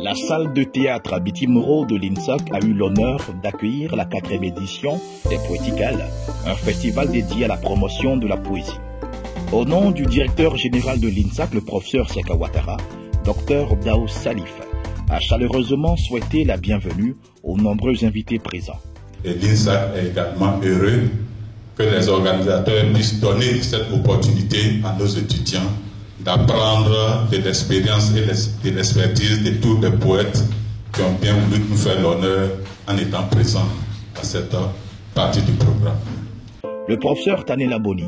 La salle de théâtre à Biti-Moro de l'INSAC a eu l'honneur d'accueillir la 4e édition des Poéticales, un festival dédié à la promotion de la poésie. Au nom du directeur général de l'INSAC, le professeur Seka Ouattara, Dr Dao Salif a chaleureusement souhaité la bienvenue aux nombreux invités présents. Et l'INSAC est également heureux que les organisateurs puissent donner cette opportunité à nos étudiants d'apprendre de l'expérience et de l'expertise de tous les poètes qui ont bien voulu nous faire l'honneur en étant présents à cette partie du programme. Le professeur Tanela Boni,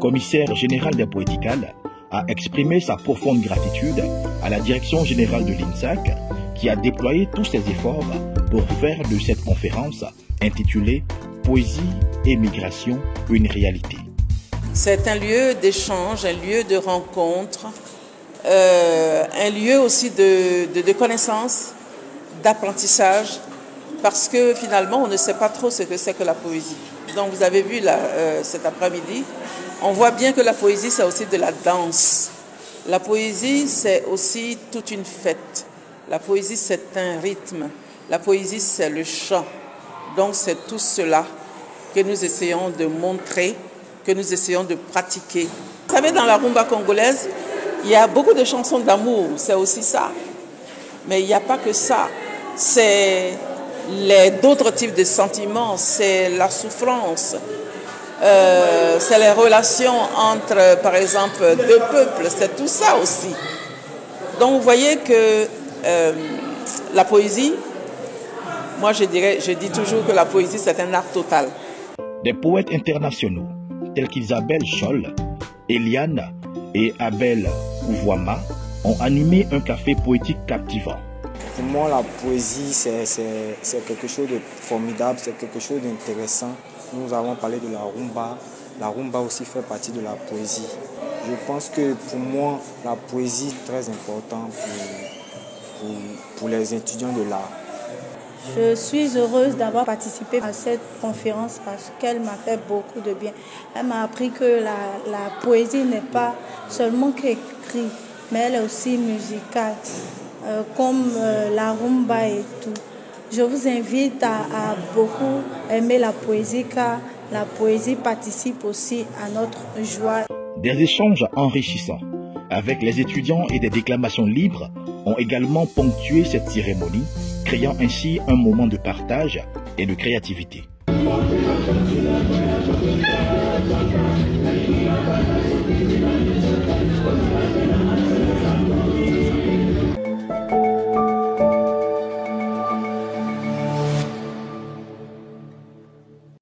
commissaire général des Poéticales, a exprimé sa profonde gratitude à la direction générale de l'INSAC qui a déployé tous ses efforts pour faire de cette conférence intitulée « Poésie et migration, une réalité ». C'est un lieu d'échange, un lieu de rencontre, un lieu aussi de connaissance, d'apprentissage, parce que finalement on ne sait pas trop ce que c'est que la poésie. Donc vous avez vu là, cet après-midi, on voit bien que la poésie c'est aussi de la danse. La poésie c'est aussi toute une fête. La poésie c'est un rythme. La poésie c'est le chant. Donc c'est tout cela que nous essayons de montrer, que nous essayons de pratiquer. Vous savez, dans la rumba congolaise, il y a beaucoup de chansons d'amour, c'est aussi ça. Mais il n'y a pas que ça. C'est d'autres types de sentiments, c'est la souffrance, c'est les relations entre, par exemple, deux peuples, c'est tout ça aussi. Donc vous voyez que la poésie, moi je dis toujours que la poésie c'est un art total. Des poètes internationaux tels qu'Isabelle Scholl, Eliane et Abel Ouvoama ont animé un café poétique captivant. Pour moi, la poésie, c'est quelque chose de formidable, c'est quelque chose d'intéressant. Nous avons parlé de la rumba. La rumba aussi fait partie de la poésie. Je pense que pour moi, la poésie est très importante pour les étudiants de l'art. Je suis heureuse d'avoir participé à cette conférence parce qu'elle m'a fait beaucoup de bien. Elle m'a appris que la poésie n'est pas seulement qu'écrite, mais elle est aussi musicale, comme la rumba et tout. Je vous invite à beaucoup aimer la poésie car la poésie participe aussi à notre joie. Des échanges enrichissants avec les étudiants et des déclamations libres ont également ponctué cette cérémonie, créant ainsi un moment de partage et de créativité.